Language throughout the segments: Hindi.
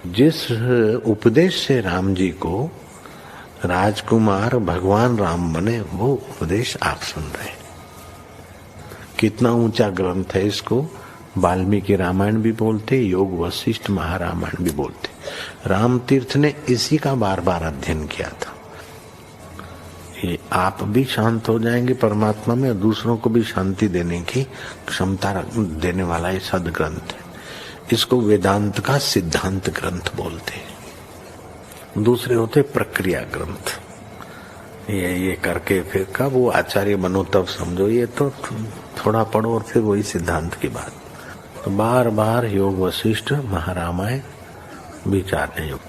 जिस उपदेश से राम जी को राजकुमार भगवान राम बने, वो उपदेश आप सुन रहे हैं। कितना ऊंचा ग्रंथ है, इसको वाल्मीकि रामायण भी बोलते, योग वशिष्ठ महारामायण भी बोलते। राम तीर्थ ने इसी का बार बार अध्ययन किया था। ये आप भी शांत हो जाएंगे परमात्मा में, और दूसरों को भी शांति देने की क्षमता देने वाला ये सदग्रंथ है। इसको वेदांत का सिद्धांत ग्रंथ बोलते हैं। दूसरे होते प्रक्रिया ग्रंथ। ये करके फिर कब वो आचार्य बनो तब समझो, ये तो थोड़ा पढ़ो और फिर वही सिद्धांत की बात। तो बार बार योग वशिष्ठ महारामायण विचारने योग।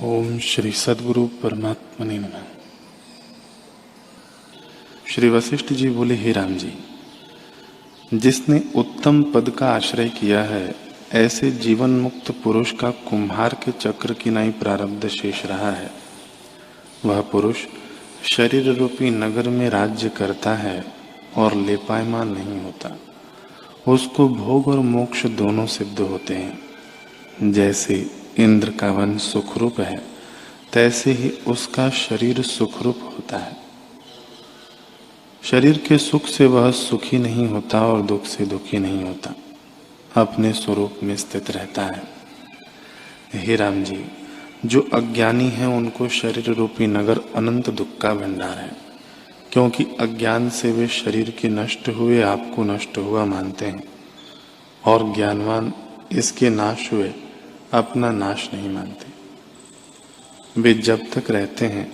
ओम श्री सद्गुरु परमात्मने नमः। श्री वशिष्ठ जी बोले, हे राम जी, जिसने उत्तम पद का आश्रय किया है, ऐसे जीवन मुक्त पुरुष का कुम्हार के चक्र की नाई प्रारब्ध शेष रहा है। वह पुरुष शरीर रूपी नगर में राज्य करता है और लेपायमान नहीं होता। उसको भोग और मोक्ष दोनों सिद्ध होते हैं। जैसे इंद्र का वन सुखरूप है, तैसे ही उसका शरीर सुखरूप होता है। शरीर के सुख से वह सुखी नहीं होता और दुख से दुखी नहीं होता, अपने स्वरूप में स्थित रहता है। हे राम जी, जो अज्ञानी हैं उनको शरीर रूपी नगर अनंत दुख का भंडार है, क्योंकि अज्ञान से वे शरीर के नष्ट हुए आपको नष्ट हुआ मानते हैं, और ज्ञानवान इसके नाश हुए अपना नाश नहीं मानते। वे जब तक रहते हैं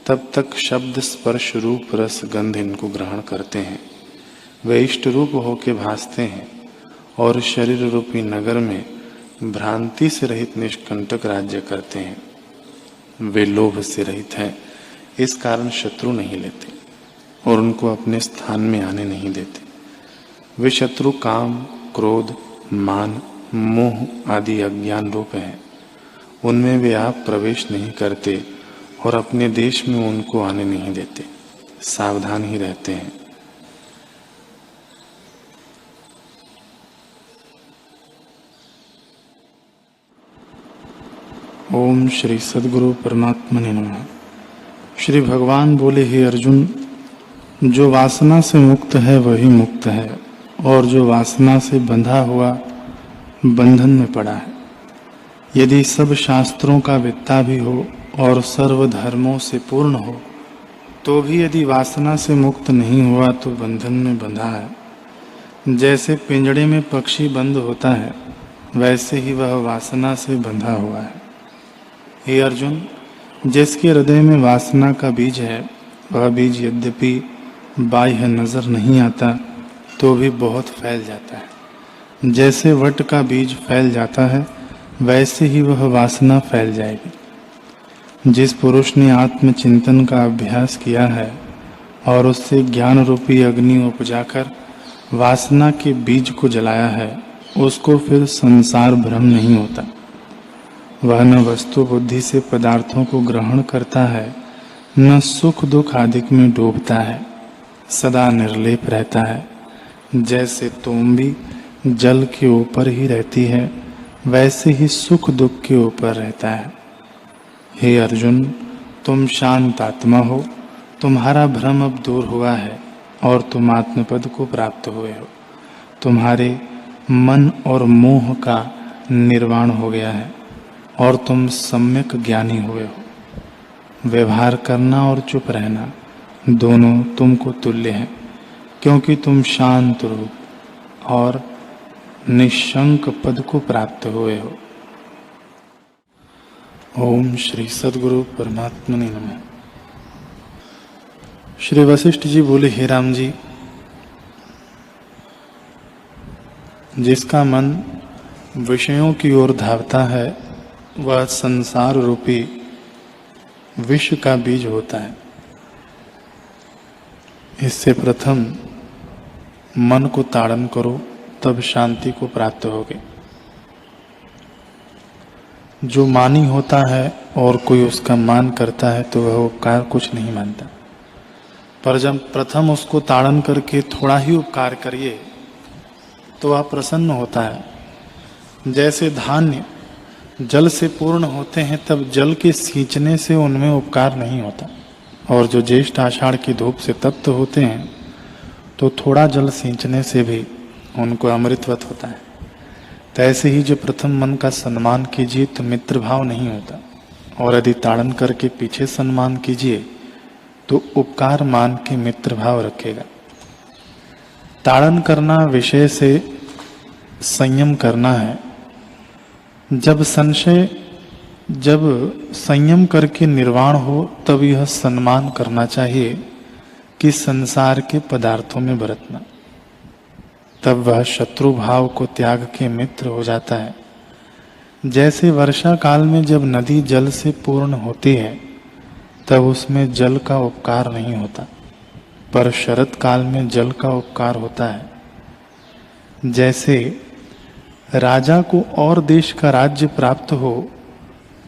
तब तक शब्द स्पर्श रूप रस गंध इनको ग्रहण करते हैं। वे इष्ट रूप होके भासते हैं और शरीर रूपी नगर में भ्रांति से रहित निष्कंटक राज्य करते हैं। वे लोभ से रहित हैं, इस कारण शत्रु नहीं लेते और उनको अपने स्थान में आने नहीं देते। वे शत्रु काम, क्रोध, मान, मोह आदि अज्ञान रूप हैं। उनमें वे आप प्रवेश नहीं करते और अपने देश में उनको आने नहीं देते, सावधान ही रहते हैं। ओम श्री सद्गुरु परमात्मने नमः। श्री भगवान बोले, हे अर्जुन, जो वासना से मुक्त है वही मुक्त है, और जो वासना से बंधा हुआ बंधन में पड़ा है। यदि सब शास्त्रों का वेत्ता भी हो और सर्व धर्मों से पूर्ण हो, तो भी यदि वासना से मुक्त नहीं हुआ तो बंधन में बंधा है। जैसे पिंजड़े में पक्षी बंद होता है, वैसे ही वह वासना से बंधा हुआ है। हे अर्जुन, जिसके हृदय में वासना का बीज है, वह बीज यद्यपि बाह्य नजर नहीं आता तो भी बहुत फैल जाता है। जैसे वट का बीज फैल जाता है, वैसे ही वह वासना फैल जाएगी। जिस पुरुष ने आत्मचिंतन का अभ्यास किया है और उससे ज्ञान रूपी अग्नि उपजाकर वासना के बीज को जलाया है, उसको फिर संसार भ्रम नहीं होता। वह न वस्तु बुद्धि से पदार्थों को ग्रहण करता है, न सुख दुख आदि में डूबता है, सदा निर्लेप रहता है। जैसे तोम्बी जल के ऊपर ही रहती है, वैसे ही सुख दुख के ऊपर रहता है। हे अर्जुन, तुम शांत आत्मा हो, तुम्हारा भ्रम अब दूर हुआ है और तुम आत्मपद को प्राप्त हुए हो। तुम्हारे मन और मोह का निर्वाण हो गया है और तुम सम्यक ज्ञानी हुए हो। व्यवहार करना और चुप रहना दोनों तुमको तुल्य हैं, क्योंकि तुम शांत रूप और निशंक पद को प्राप्त हुए हो। ओम श्री सद्गुरु परमात्मने नमः। श्री वशिष्ठ जी बोले, हे राम जी, जिसका मन विषयों की ओर धावता है, वह संसार रूपी विष का बीज होता है। इससे प्रथम मन को ताड़न करो, तब शांति को प्राप्त होगे। जो मानी होता है और कोई उसका मान करता है तो वह उपकार कुछ नहीं मानता, पर जब प्रथम उसको ताड़न करके थोड़ा ही उपकार करिए तो वह प्रसन्न होता है। जैसे धान्य जल से पूर्ण होते हैं, तब जल के सींचने से उनमें उपकार नहीं होता, और जो ज्येष्ठ आषाढ़ की धूप से तप्त होते हैं तो थोड़ा जल सींचने से भी उनको अमृतवत होता है। तैसे ही जो प्रथम मन का सम्मान कीजिए तो मित्र भाव नहीं होता, और यदि ताड़न करके पीछे सम्मान कीजिए तो उपकार मान के मित्र भाव रखेगा। ताड़न करना विषय से संयम करना है। जब संयम करके निर्वाण हो तब यह सम्मान करना चाहिए कि संसार के पदार्थों में बरतना, तब वह शत्रु भाव को त्याग के मित्र हो जाता है। जैसे वर्षा काल में जब नदी जल से पूर्ण होती है तब उसमें जल का उपकार नहीं होता, पर शरत काल में जल का उपकार होता है। जैसे राजा को और देश का राज्य प्राप्त हो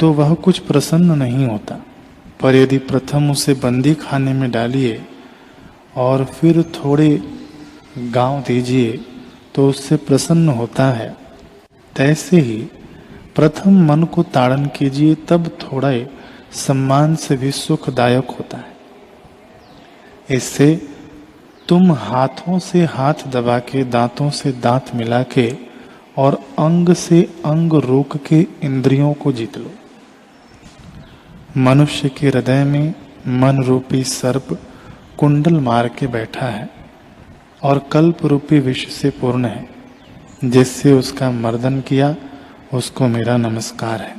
तो वह कुछ प्रसन्न नहीं होता, पर यदि प्रथम उसे बंदी खाने में डालिए और फिर थोड़े गांव दीजिए तो उससे प्रसन्न होता है। तैसे ही प्रथम मन को ताड़न कीजिए, तब थोड़े सम्मान से भी सुखदायक होता है। इससे तुम हाथों से हाथ दबा के, दांतों से दांत मिला के और अंग से अंग रोक के इंद्रियों को जीत लो। मनुष्य के हृदय में मन रूपी सर्प कुंडल मार के बैठा है और कल्प रूपी विष से पूर्ण है। जिससे उसका मर्दन किया उसको मेरा नमस्कार है।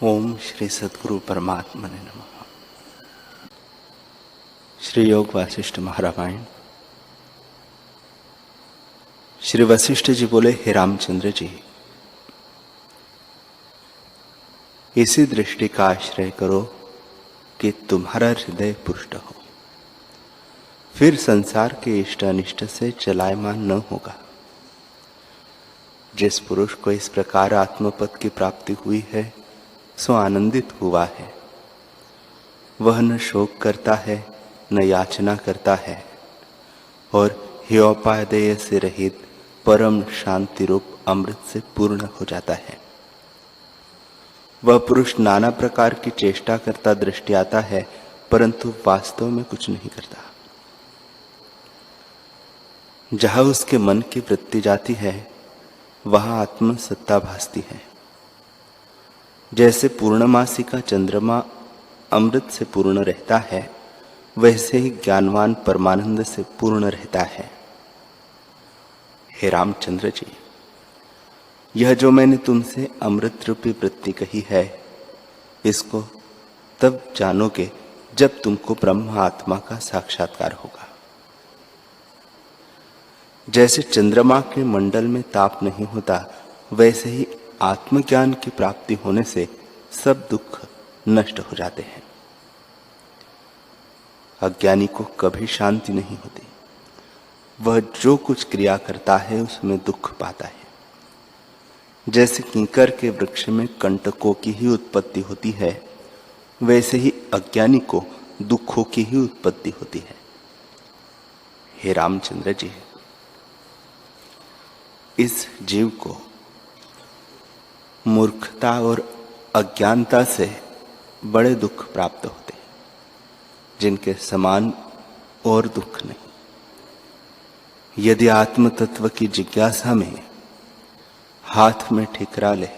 ओम श्री सद्गुरु परमात्मने नमः। श्री योग वासिष्ठ महारामायण। श्री वशिष्ठ जी बोले, हे रामचंद्र जी, इसी दृष्टि का आश्रय करो कि तुम्हारा हृदय पुष्ट हो, फिर संसार के इष्ट अनिष्ट से चलायमान न होगा। जिस पुरुष को इस प्रकार आत्मपद की प्राप्ति हुई है सो आनंदित हुआ है। वह न शोक करता है न याचना करता है, और हेयोपादेय से रहित परम शांति रूप अमृत से पूर्ण हो जाता है। वह पुरुष नाना प्रकार की चेष्टा करता दृष्टि आता है, परंतु वास्तव में कुछ नहीं करता। जहां उसके मन की वृत्ति जाती है वहां आत्म सत्ता भासती है। जैसे पूर्णमासी का चंद्रमा अमृत से पूर्ण रहता है, वैसे ही ज्ञानवान परमानंद से पूर्ण रहता है। हे रामचंद्र जी, यह जो मैंने तुमसे अमृत रूपी वृत्ति कही है, इसको तब जानोगे जब तुमको ब्रह्म आत्मा का साक्षात्कार होगा। जैसे चंद्रमा के मंडल में ताप नहीं होता, वैसे ही आत्मज्ञान की प्राप्ति होने से सब दुख नष्ट हो जाते हैं। अज्ञानी को कभी शांति नहीं होती। वह जो कुछ क्रिया करता है उसमें दुख पाता है। जैसे कीकर के वृक्ष में कंटकों की ही उत्पत्ति होती है, वैसे ही अज्ञानी को दुखों की ही उत्पत्ति होती है। हे रामचंद्र जी, इस जीव को मूर्खता और अज्ञानता से बड़े दुख प्राप्त होते हैं, जिनके समान और दुख नहीं। यदि आत्म तत्व की जिज्ञासा में हाथ में ठिकरा ले,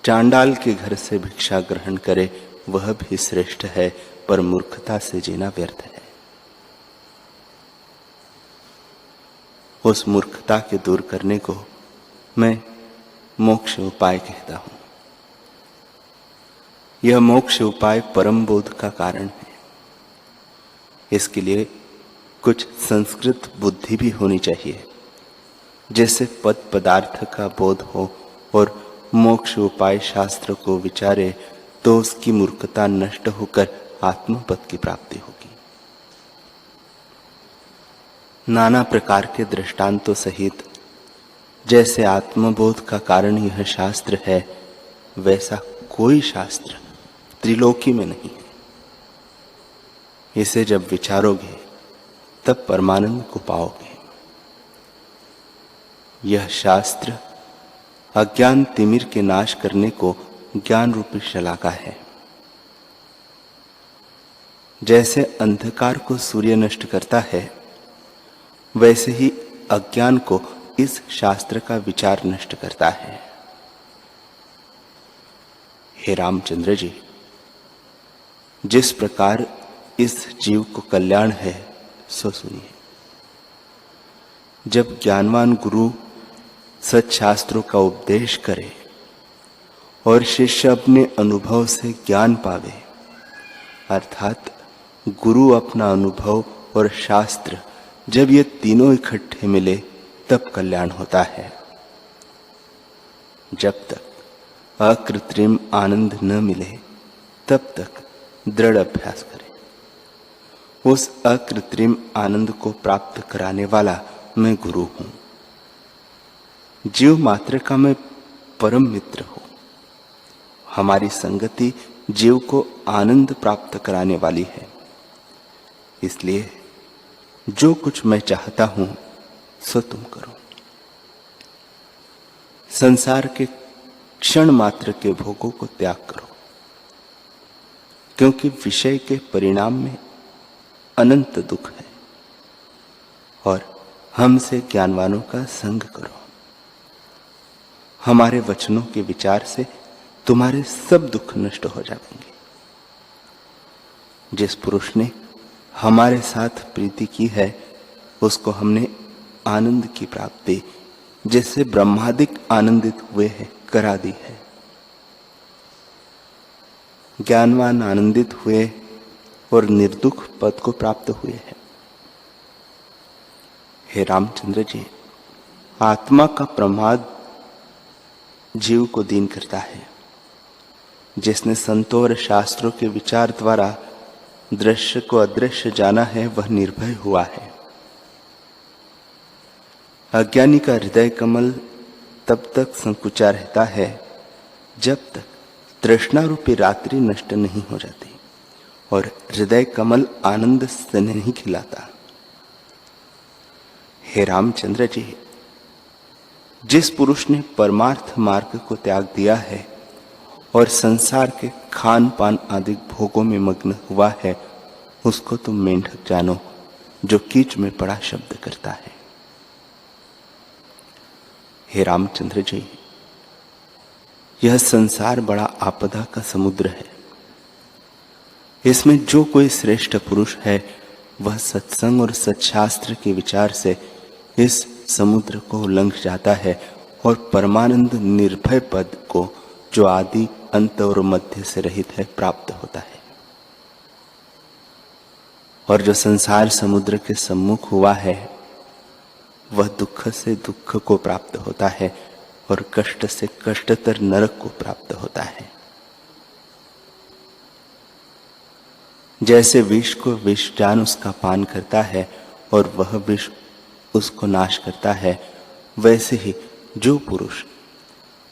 चांडाल के घर से भिक्षा ग्रहण करे, वह भी श्रेष्ठ है, पर मूर्खता से जीना व्यर्थ है। उस मूर्खता के दूर करने को मैं मोक्ष उपाय कहता हूं। यह मोक्ष उपाय परम बोध का कारण है। इसके लिए कुछ संस्कृत बुद्धि भी होनी चाहिए, जैसे पद पदार्थ का बोध हो और मोक्ष उपाय शास्त्र को विचारे तो उसकी मूर्खता नष्ट होकर आत्मपद की प्राप्ति होगी। नाना प्रकार के दृष्टांतों सहित जैसे आत्मबोध का कारण यह शास्त्र है, वैसा कोई शास्त्र त्रिलोकी में नहीं है। इसे जब विचारोगे तब परमानंद को पाओगे। यह शास्त्र अज्ञान तिमिर के नाश करने को ज्ञान रूपी शलाका है। जैसे अंधकार को सूर्य नष्ट करता है, वैसे ही अज्ञान को इस शास्त्र का विचार नष्ट करता है। हे रामचंद्र जी, जिस प्रकार इस जीव को कल्याण है सो सुनिए। जब ज्ञानवान गुरु सच्शास्त्रों का उपदेश करे और शिष्य अपने अनुभव से ज्ञान पावे, अर्थात गुरु अपना अनुभव और शास्त्र जब ये तीनों इकट्ठे मिले तब कल्याण होता है। जब तक अकृत्रिम आनंद न मिले तब तक दृढ़ अभ्यास करें। उस अकृत्रिम आनंद को प्राप्त कराने वाला मैं गुरु हूं। जीव मात्र का मैं परम मित्र हूं। हमारी संगति जीव को आनंद प्राप्त कराने वाली है। इसलिए जो कुछ मैं चाहता हूं सो तुम करो। संसार के क्षण मात्र के भोगों को त्याग करो, क्योंकि विषय के परिणाम में अनंत दुख है। और हमसे ज्ञानवानों का संग करो। हमारे वचनों के विचार से तुम्हारे सब दुख नष्ट हो जाएंगे। जिस पुरुष ने हमारे साथ प्रीति की है, उसको हमने आनंद की प्राप्ति, जिससे ब्रह्मादिक आनंदित हुए हैं, करा दी है। ज्ञानवान आनंदित हुए और निर्दुख पद को प्राप्त हुए हैं। हे रामचंद्र जी, आत्मा का प्रमाद जीव को दीन करता है। जिसने संतों और शास्त्रों के विचार द्वारा दृश्य को अदृश्य जाना है, वह निर्भय हुआ है। अज्ञानी का हृदय कमल तब तक संकुचा रहता है जब तक तृष्णा रूपी रात्रि नष्ट नहीं हो जाती और हृदय कमल आनंद से नहीं खिलाता। हे रामचंद्र जी, जिस पुरुष ने परमार्थ मार्ग को त्याग दिया है और संसार के खान पान आदि भोगों में मग्न हुआ है, उसको तुम मेंढक जानो जो कीच में पड़ा शब्द करता है। हे रामचंद्र जी, यह संसार बड़ा आपदा का समुद्र है। इसमें जो कोई श्रेष्ठ पुरुष है, वह सत्संग और सत्शास्त्र के विचार से इस समुद्र को उल्लंघ जाता है और परमानंद निर्भय पद को, जो आदि अंत और मध्य से रहित है, प्राप्त होता है। और जो संसार समुद्र के सम्मुख हुआ है, वह दुख से दुख को प्राप्त होता है और कष्ट से कष्टतर नरक को प्राप्त होता है। जैसे विष को विष जान उसका पान करता है और वह विष उसको नाश करता है, वैसे ही जो पुरुष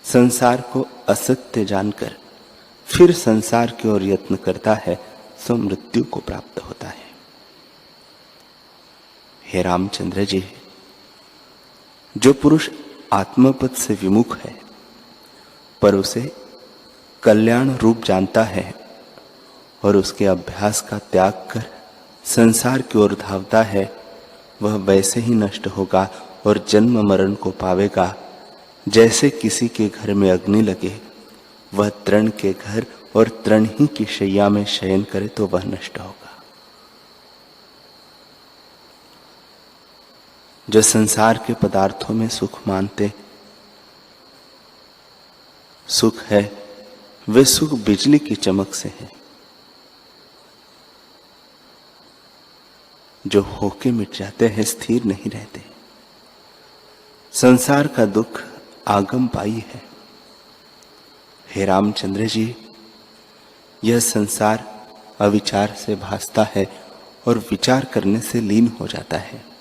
संसार को असत्य जानकर फिर संसार की ओर यत्न करता है, सो मृत्यु को प्राप्त होता है। हे रामचंद्र जी, जो पुरुष आत्मपद से विमुख है पर उसे कल्याण रूप जानता है और उसके अभ्यास का त्याग कर संसार की ओर धावता है, वह वैसे ही नष्ट होगा और जन्म मरण को पावेगा। जैसे किसी के घर में अग्नि लगे, वह तृण के घर और तृण ही की शैया में शयन करे तो वह नष्ट होगा। जो संसार के पदार्थों में सुख मानते सुख है, वे सुख बिजली की चमक से है, जो होके मिट जाते हैं, स्थिर नहीं रहते। संसार का दुख आगम पाई है। हे रामचंद्र जी, यह संसार अविचार से भासता है और विचार करने से लीन हो जाता है।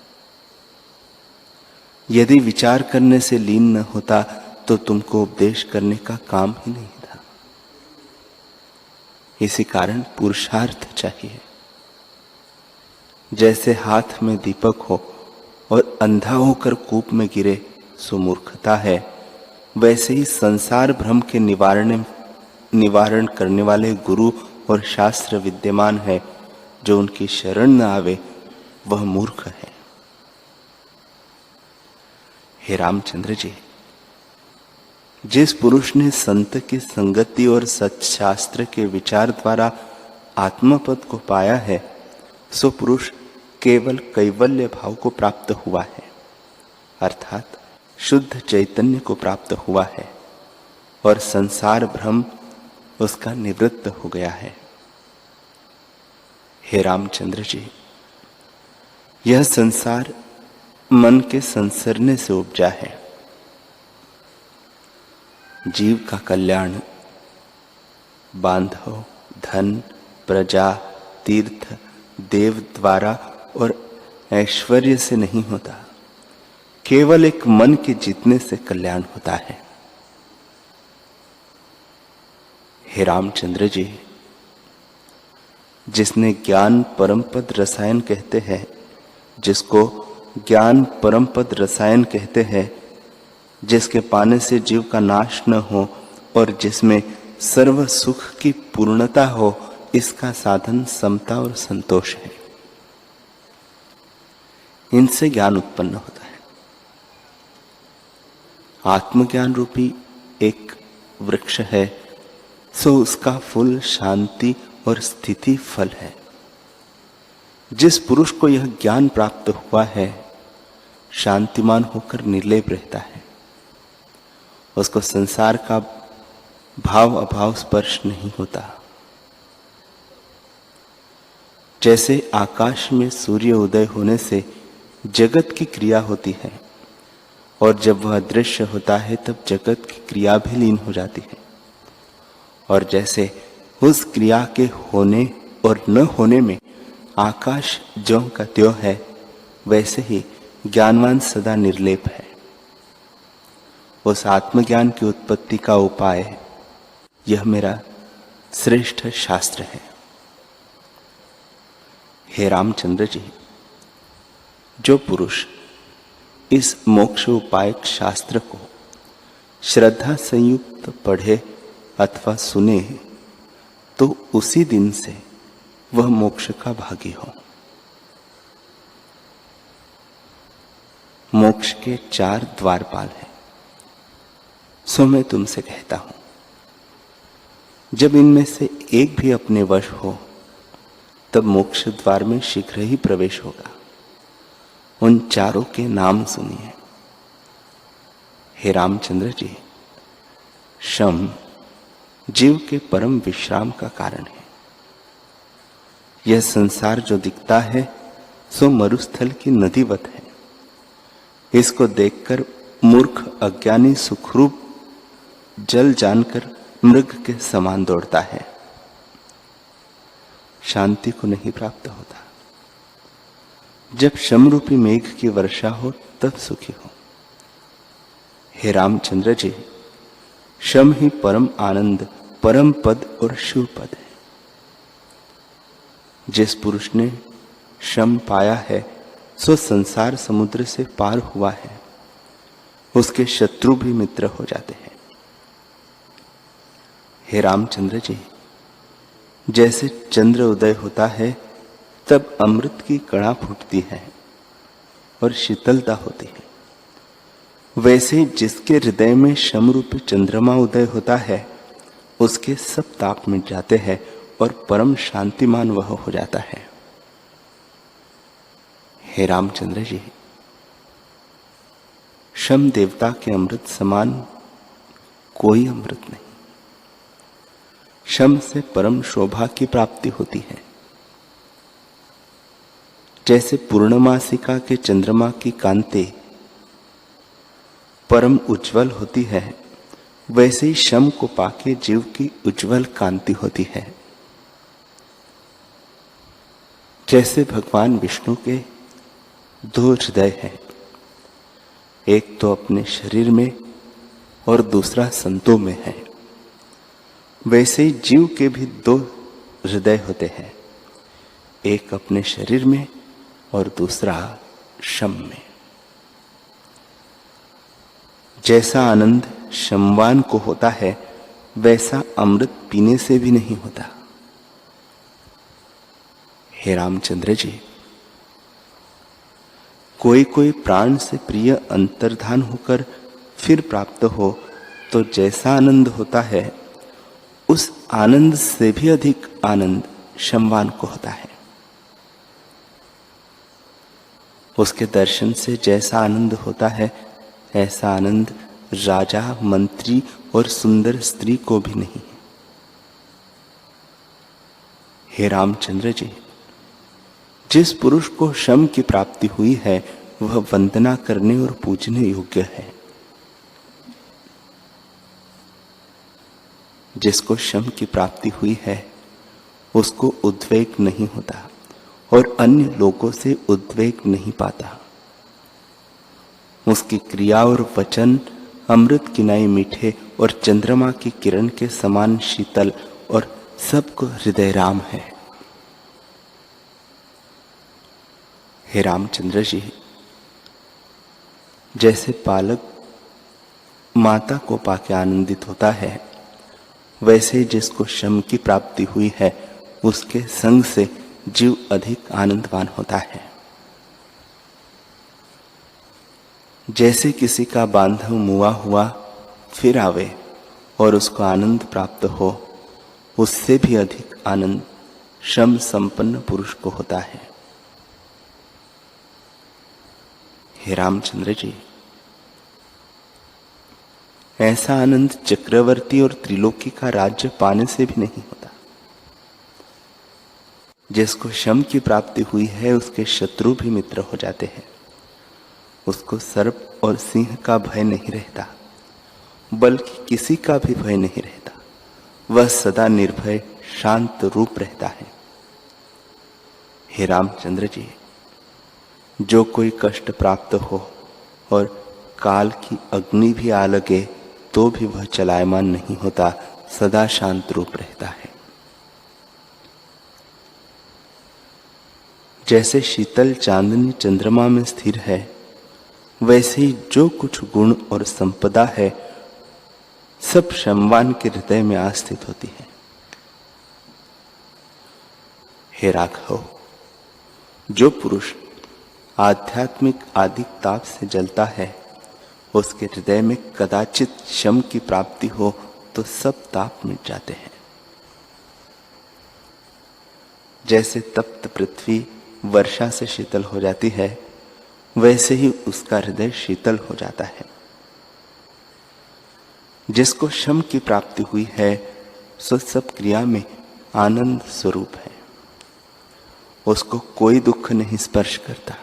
यदि विचार करने से लीन न होता तो तुमको उपदेश करने का काम ही नहीं था। इसी कारण पुरुषार्थ चाहिए। जैसे हाथ में दीपक हो और अंधा होकर कूप में गिरे, सो मूर्खता है, वैसे ही संसार भ्रम के निवारण करने वाले गुरु और शास्त्र विद्यमान है, जो उनकी शरण न आवे वह मूर्ख है। हे रामचंद्र जी, जिस पुरुष ने संत की संगति और सत्शास्त्र के विचार द्वारा आत्मपद को पाया है, सो पुरुष केवल कैवल्य भाव को प्राप्त हुआ है, अर्थात शुद्ध चैतन्य को प्राप्त हुआ है और संसार भ्रम उसका निवृत्त हो गया है। हे रामचंद्र जी, यह संसार मन के संसरने से उपजा है। जीव का कल्याण बांधव, धन, प्रजा, तीर्थ, देव द्वारा और ऐश्वर्य से नहीं होता, केवल एक मन के जीतने से कल्याण होता है। हे रामचंद्र जी, जिसने ज्ञान परमपद रसायन कहते हैं, जिसको ज्ञान परमपद रसायन कहते हैं, जिसके पाने से जीव का नाश न हो और जिसमें सर्व सुख की पूर्णता हो, इसका साधन समता और संतोष है। इनसे ज्ञान उत्पन्न होता है। आत्मज्ञान रूपी एक वृक्ष है, सो उसका फूल शांति और स्थिति फल है। जिस पुरुष को यह ज्ञान प्राप्त हुआ है, शांतिमान होकर निर्लेप रहता है। उसको संसार का भाव अभाव स्पर्श नहीं होता। जैसे आकाश में सूर्य उदय होने से जगत की क्रिया होती है और जब वह दृश्य होता है तब जगत की क्रिया भी लीन हो जाती है, और जैसे उस क्रिया के होने और न होने में आकाश ज्यों का त्यों है, वैसे ही ज्ञानवान सदा निर्लेप है। उस आत्मज्ञान की उत्पत्ति का उपाय यह मेरा श्रेष्ठ शास्त्र है। हे रामचंद्र जी, जो पुरुष इस मोक्ष उपायक शास्त्र को श्रद्धा संयुक्त पढ़े अथवा सुने, तो उसी दिन से वह मोक्ष का भागी हो। मोक्ष के 4 द्वारपाल हैं, सो मैं तुमसे कहता हूं, जब इनमें से एक भी अपने वश हो, तब मोक्ष द्वार में शीघ्र ही प्रवेश होगा। उन चारों के नाम सुनिए। हे रामचंद्र जी, शम जीव के परम विश्राम का कारण है। यह संसार जो दिखता है, सो मरुस्थल की नदीवत है। इसको देखकर मूर्ख अज्ञानी सुखरूप जल जानकर मृग के समान दौड़ता है, शांति को नहीं प्राप्त होता। जब शमरूपी मेघ की वर्षा हो तब सुखी हो। हे रामचंद्र जी, शम ही परम आनंद, परम पद और शिव पद है। जिस पुरुष ने शम पाया है, सो संसार समुद्र से पार हुआ है। उसके शत्रु भी मित्र हो जाते हैं। हे रामचंद्र जी, जैसे चंद्र उदय होता है तब अमृत की कणा फूटती है और शीतलता होती है, वैसे ही जिसके हृदय में शमरूपी चंद्रमा उदय होता है, उसके सब ताप मिट जाते हैं और परम शांतिमान वह हो जाता है। हे रामचंद्र जी, शम देवता के अमृत समान कोई अमृत नहीं। शम से परम शोभा की प्राप्ति होती है। जैसे पूर्णमासिका के चंद्रमा की कांति परम उज्जवल होती है, वैसे ही शम को पाके जीव की उज्जवल कांति होती है। जैसे भगवान विष्णु के 2 हृदय हैं, एक तो अपने शरीर में और दूसरा संतों में है, वैसे ही जीव के भी 2 हृदय होते हैं, एक अपने शरीर में और दूसरा शम में। जैसा आनंद शमवान को होता है वैसा अमृत पीने से भी नहीं होता। हे रामचंद्र जी, कोई कोई प्राण से प्रिय अंतर्धान होकर फिर प्राप्त हो तो जैसा आनंद होता है उस आनंद से भी अधिक आनंद शमवान को होता है। उसके दर्शन से जैसा आनंद होता है ऐसा आनंद राजा, मंत्री और सुंदर स्त्री को भी नहीं है। हे रामचंद्र जी, जिस पुरुष को शम की प्राप्ति हुई है वह वंदना करने और पूजने योग्य है। जिसको शम की प्राप्ति हुई है उसको उद्वेग नहीं होता और अन्य लोगों से उद्वेग नहीं पाता। उसकी क्रिया और वचन अमृत की नाई मीठे और चंद्रमा की किरण के समान शीतल और सबको हृदय राम है। हे रामचंद्र जी, जैसे बालक माता को पाके आनंदित होता है वैसे जिसको शम की प्राप्ति हुई है उसके संग से जीव अधिक आनंदवान होता है। जैसे किसी का बांधव मुआ हुआ फिर आवे और उसको आनंद प्राप्त हो, उससे भी अधिक आनंद शम संपन्न पुरुष को होता है। हे रामचंद्र जी, ऐसा आनंद चक्रवर्ती और त्रिलोकी का राज्य पाने से भी नहीं होता। जिसको शम की प्राप्ति हुई है उसके शत्रु भी मित्र हो जाते हैं। उसको सर्प और सिंह का भय नहीं रहता, बल्कि किसी का भी भय नहीं रहता। वह सदा निर्भय शांत रूप रहता है। हे रामचंद्र जी, जो कोई कष्ट प्राप्त हो और काल की अग्नि भी आ लगे तो भी वह चलायमान नहीं होता, सदा शांत रूप रहता है। जैसे शीतल चांदनी चंद्रमा में स्थिर है वैसे ही जो कुछ गुण और संपदा है सब शमवान के हृदय में आस्थित होती है। हे राघव, जो पुरुष आध्यात्मिक आदि ताप से जलता है उसके हृदय में कदाचित शम की प्राप्ति हो तो सब ताप मिट जाते हैं। जैसे तप्त पृथ्वी वर्षा से शीतल हो जाती है वैसे ही उसका हृदय शीतल हो जाता है। जिसको शम की प्राप्ति हुई है सो सब क्रिया में आनंद स्वरूप है। उसको कोई दुख नहीं स्पर्श करता।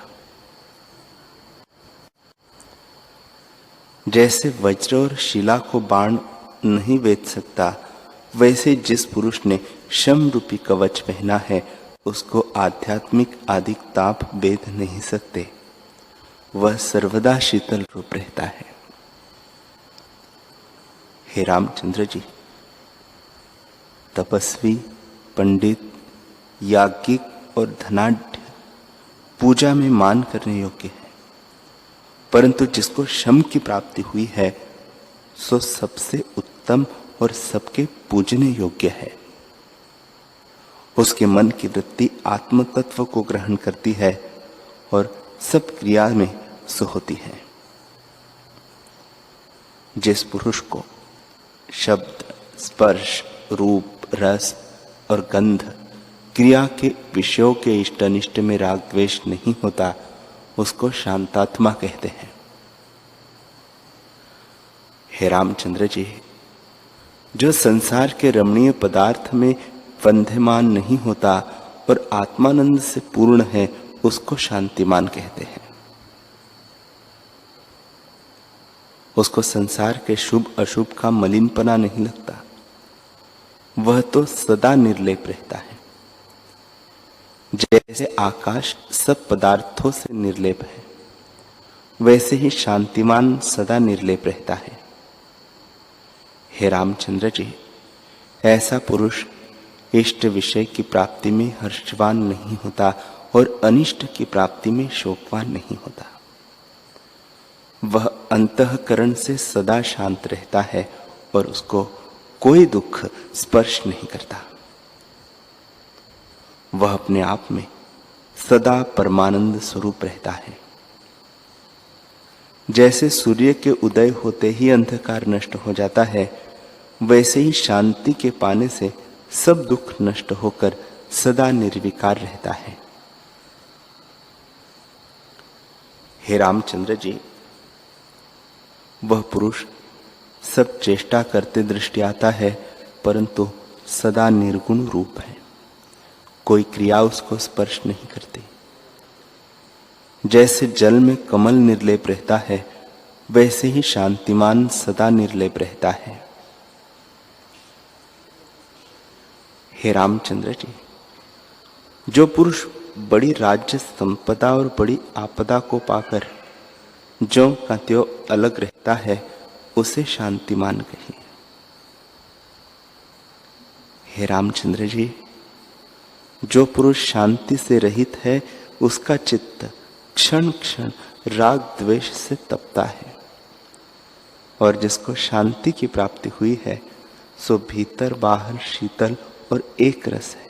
जैसे वज्र और शिला को बाण नहीं वेद सकता वैसे जिस पुरुष ने शम रूपी कवच पहना है उसको आध्यात्मिक आदि ताप भेद नहीं सकते। वह सर्वदा शीतल रूप रहता है। हे रामचंद्र जी, तपस्वी, पंडित, याज्ञिक और धनाढ्य पूजा में मान करने योग्य है, परंतु जिसको शम की प्राप्ति हुई है सो सबसे उत्तम और सबके पूजने योग्य है। उसके मन की वृत्ति आत्म तत्व को ग्रहण करती है और सब क्रिया में सो होती है। जिस पुरुष को शब्द, स्पर्श, रूप, रस और गंध क्रिया के विषयों के इष्ट अनिष्ट में राग द्वेष नहीं होता उसको शांतात्मा कहते हैं। हे रामचंद्र जी, जो संसार के रमणीय पदार्थ में बंधमान नहीं होता और आत्मानंद से पूर्ण है उसको शांतिमान कहते हैं। उसको संसार के शुभ अशुभ का मलिनपना नहीं लगता। वह तो सदा निर्लेप रहता है। जैसे आकाश सब पदार्थों से निर्लेप है वैसे ही शांतिमान सदा निर्लेप रहता है। हे रामचंद्र जी, ऐसा पुरुष इष्ट विषय की प्राप्ति में हर्षवान नहीं होता और अनिष्ट की प्राप्ति में शोकवान नहीं होता। वह अंतःकरण से सदा शांत रहता है और उसको कोई दुख स्पर्श नहीं करता। वह अपने आप में सदा परमानंद स्वरूप रहता है। जैसे सूर्य के उदय होते ही अंधकार नष्ट हो जाता है, वैसे ही शांति के पाने से सब दुख नष्ट होकर सदा निर्विकार रहता है। हे रामचंद्र जी, वह पुरुष सब चेष्टा करते दृष्टि आता है, परंतु सदा निर्गुण रूप है। कोई क्रिया उसको स्पर्श नहीं करती। जैसे जल में कमल निर्लेप रहता है, वैसे ही शांतिमान सदा निर्लेप रहता है। हे रामचंद्र जी, जो पुरुष बड़ी राज्य संपदा और बड़ी आपदा को पाकर ज्यों का त्यों अलग रहता है, उसे शांतिमान कहिए। हे रामचंद्र जी, जो पुरुष शांति से रहित है, उसका चित्त क्षण क्षण राग द्वेष से तपता है, और जिसको शांति की प्राप्ति हुई है, सो भीतर बाहर शीतल और एक रस है।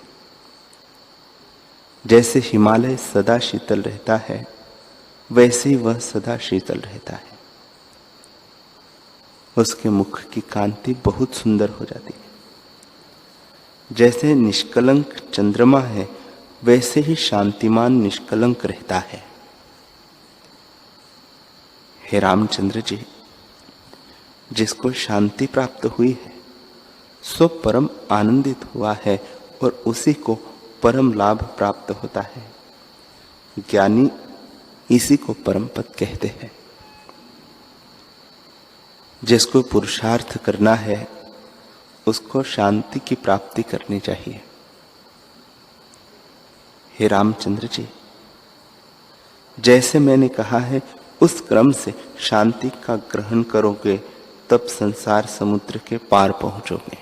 जैसे हिमालय सदा शीतल रहता है, वैसे ही वह सदा शीतल रहता है। उसके मुख की कांति बहुत सुंदर हो जाती है। जैसे निष्कलंक चंद्रमा है, वैसे ही शांतिमान निष्कलंक रहता है। हे रामचंद्र जी, जिसको शांति प्राप्त हुई है, सो परम आनंदित हुआ है और उसी को परम लाभ प्राप्त होता है। ज्ञानी इसी को परम पद कहते हैं। जिसको पुरुषार्थ करना है, उसको शांति की प्राप्ति करनी चाहिए। हे रामचंद्र जी, जैसे मैंने कहा है, उस क्रम से शांति का ग्रहण करोगे, तब संसार समुद्र के पार पहुंचोगे।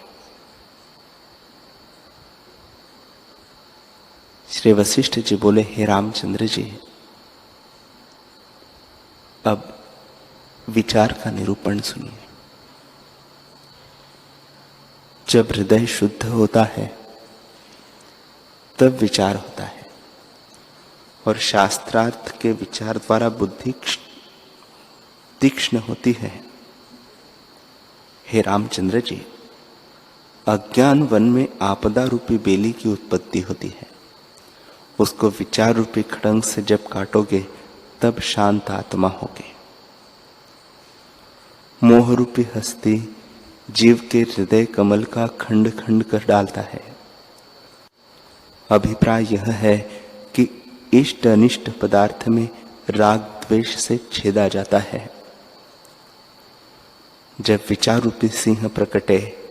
श्री वशिष्ठ जी बोले, हे रामचंद्र जी, अब विचार का निरूपण सुनिए। जब हृदय शुद्ध होता है, तब विचार होता है, और शास्त्रार्थ के विचार द्वारा बुद्धि तीक्ष्ण होती है। हे रामचंद्र जी, अज्ञान वन में आपदा रूपी बेली की उत्पत्ति होती है। उसको विचार रूपी खड़ंग से जब काटोगे, तब शांत आत्मा होगे। मोह रूपी हस्ती जीव के हृदय कमल का खंड खंड कर डालता है। अभिप्राय यह है कि इष्ट अनिष्ट पदार्थ में राग द्वेष से छेदा जाता है। जब विचार रूपी सिंह प्रकटे,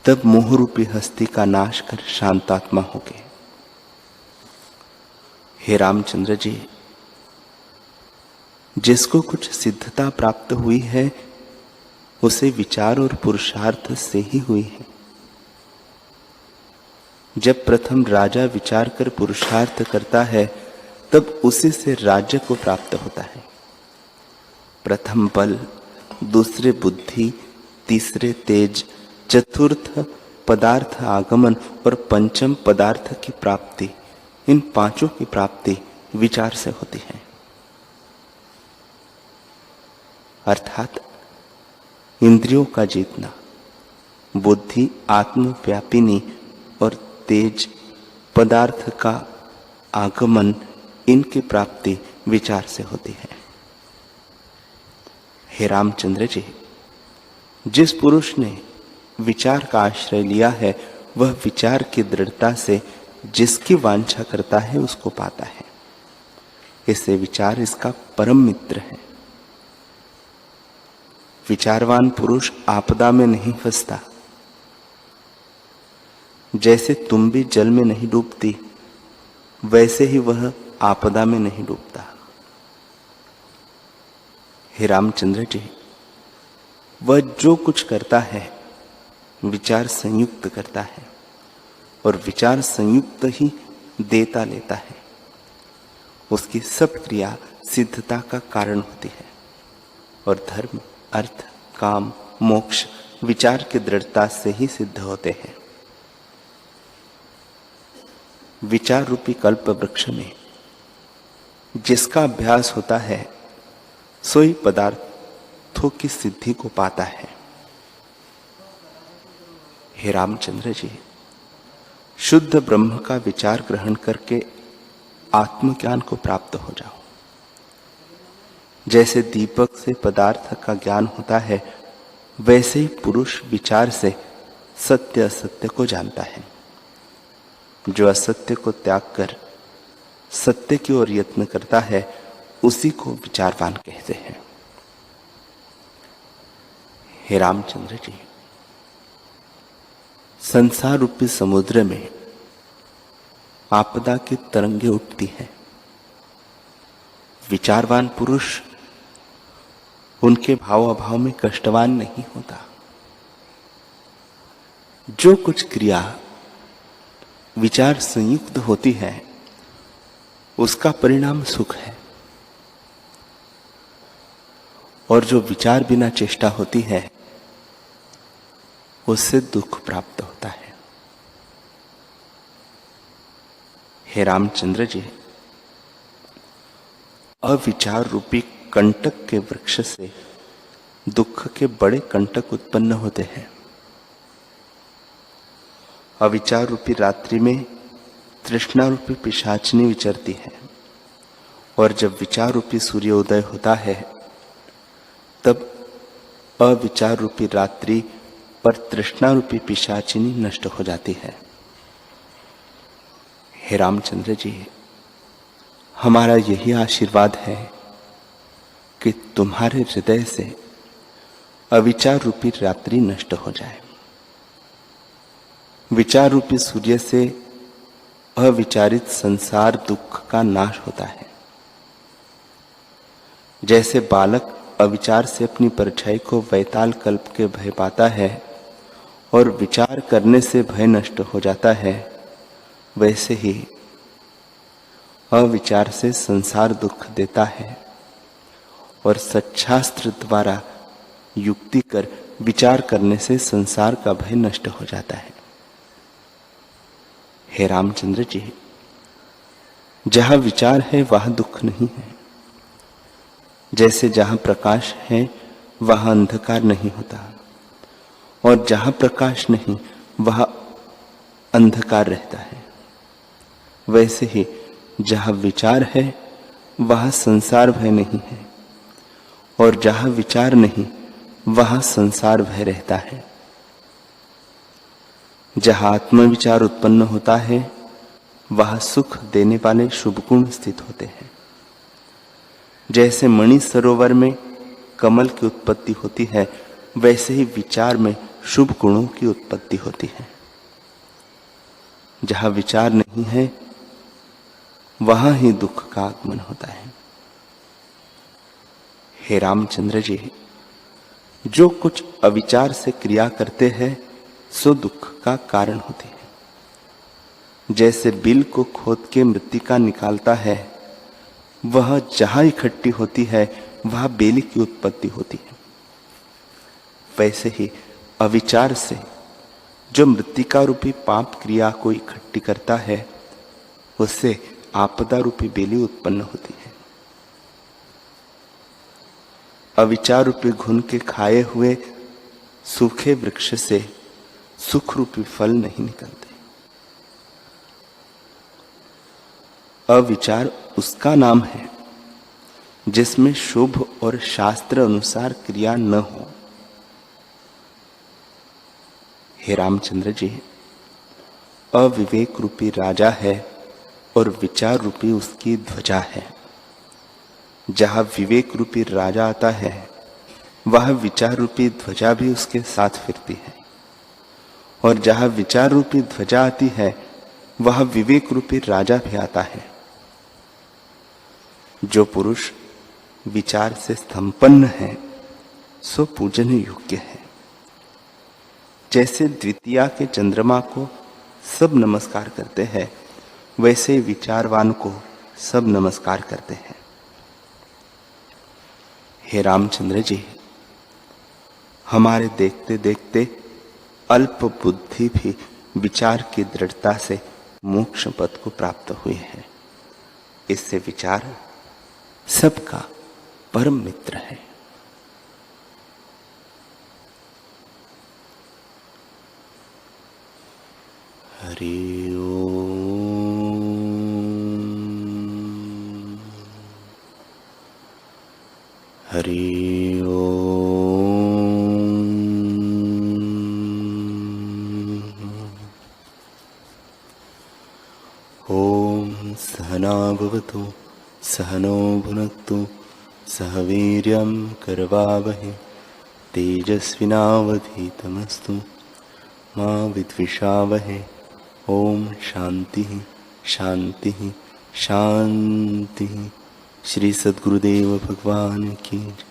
तब मोह रूपी हस्ती का नाश कर शांतात्मा होगे। हे रामचंद्र जी, जिसको कुछ सिद्धता प्राप्त हुई है, उसे विचार और पुरुषार्थ से ही हुई है। जब प्रथम राजा विचार कर पुरुषार्थ करता है, तब उसी से राज्य को प्राप्त होता है। प्रथम बल, दूसरे बुद्धि, तीसरे तेज, चतुर्थ पदार्थ आगमन और पंचम पदार्थ की प्राप्ति, इन पांचों की प्राप्ति विचार से होती है। अर्थात इंद्रियों का जीतना, बुद्धि आत्मव्यापिनी और तेज पदार्थ का आगमन, इनकी प्राप्ति विचार से होती है। हे रामचंद्र जी, जिस पुरुष ने विचार का आश्रय लिया है, वह विचार की दृढ़ता से जिसकी वांछा करता है, उसको पाता है। इससे विचार इसका परम मित्र है। विचारवान पुरुष आपदा में नहीं फंसता। जैसे तुम भी जल में नहीं डूबती, वैसे ही वह आपदा में नहीं डूबता। हे रामचंद्र जी, वह जो कुछ करता है, विचार संयुक्त करता है, और विचार संयुक्त ही देता लेता है। उसकी सब क्रिया सिद्धता का कारण होती है। और धर्म, अर्थ, काम, मोक्ष विचार की दृढ़ता से ही सिद्ध होते हैं। विचार रूपी कल्प वृक्ष में जिसका अभ्यास होता है सोई पदार्थों की सिद्धि को पाता है। हे रामचंद्र जी, शुद्ध ब्रह्म का विचार ग्रहण करके आत्मज्ञान को प्राप्त हो जाओ। जैसे दीपक से पदार्थ का ज्ञान होता है, वैसे ही पुरुष विचार से सत्य असत्य को जानता है। जो असत्य को त्याग कर सत्य की ओर यत्न करता है, उसी को विचारवान कहते हैं। हे रामचंद्र जी, संसार रूपी समुद्र में आपदा की तरंगे उठती हैं। विचारवान पुरुष उनके भाव अभाव में कष्टवान नहीं होता। जो कुछ क्रिया विचार संयुक्त होती है, उसका परिणाम सुख है, और जो विचार बिना चेष्टा होती है, उससे दुख प्राप्त होता है। हे रामचंद्र जी, अविचार रूपी कंटक के वृक्ष से दुख के बड़े कंटक उत्पन्न होते हैं। अविचार रूपी रात्रि में तृष्णा रूपी पिशाचिनी विचरती है, और जब विचार रूपी सूर्योदय होता है, तब अविचार रूपी रात्रि पर तृष्णा रूपी पिशाचिनी नष्ट हो जाती है। हे रामचंद्र जी, हमारा यही आशीर्वाद है कि तुम्हारे हृदय से अविचार रूपी रात्रि नष्ट हो जाए। विचार रूपी सूर्य से अविचारित संसार दुख का नाश होता है। जैसे बालक अविचार से अपनी परछाई को वैताल कल्प के भय पाता है और विचार करने से भय नष्ट हो जाता है, वैसे ही अविचार से संसार दुख देता है, और सच्छास्त्र द्वारा युक्ति कर विचार करने से संसार का भय नष्ट हो जाता है। हे रामचंद्र जी, जहां विचार है वहां दुख नहीं है। जैसे जहां प्रकाश है वहां अंधकार नहीं होता, और जहां प्रकाश नहीं वहां अंधकार रहता है, वैसे ही जहां विचार है वहां संसार भय नहीं है, और जहां विचार नहीं वहां संसार भय रहता है। जहां आत्मविचार उत्पन्न होता है वहां सुख देने वाले शुभ गुण स्थित होते हैं। जैसे मणि सरोवर में कमल की उत्पत्ति होती है, वैसे ही विचार में शुभ गुणों की उत्पत्ति होती है। जहां विचार नहीं है वहां ही दुख का आगमन होता है। हे रामचंद्र जी, जो कुछ अविचार से क्रिया करते हैं सो दुख का कारण होते हैं। जैसे बिल को खोद के मृत्तिका निकालता है, वह जहां इकट्ठी होती है वहां बेली की उत्पत्ति होती है। वैसे ही अविचार से जो मृत्तिका रूपी पाप क्रिया को इकट्ठी करता है, उससे आपदा रूपी बेली उत्पन्न होती है। अविचार रूपी घुन के खाए हुए सूखे वृक्ष से सुख रूपी फल नहीं निकलते। अविचार उसका नाम है जिसमें शुभ और शास्त्र अनुसार क्रिया न हो। हे रामचंद्र जी, अविवेक रूपी राजा है और विचार रूपी उसकी ध्वजा है। जहां विवेक रूपी राजा आता है, वह विचार रूपी ध्वजा भी उसके साथ फिरती है, और जहां विचार रूपी ध्वजा आती है, वह विवेक रूपी राजा भी आता है। जो पुरुष विचार से संपन्न है सो पूजन योग्य है। जैसे द्वितीया के चंद्रमा को सब नमस्कार करते हैं, वैसे विचारवान को सब नमस्कार करते हैं। हे रामचंद्र जी, हमारे देखते देखते अल्प बुद्धि भी विचार की दृढ़ता से मोक्ष पद को प्राप्त हुए हैं। इससे विचार सबका परम मित्र है। हरि ओम। हरि ओम। ओम सहना भवतु सहनो भुनक्तु सह वीर्यं करवावहै तेजस्विनावधीतमस्तु मा विद्विषावहै। ओम शांति शांति शांति। श्री सद्गुरुदेव भगवान की जय।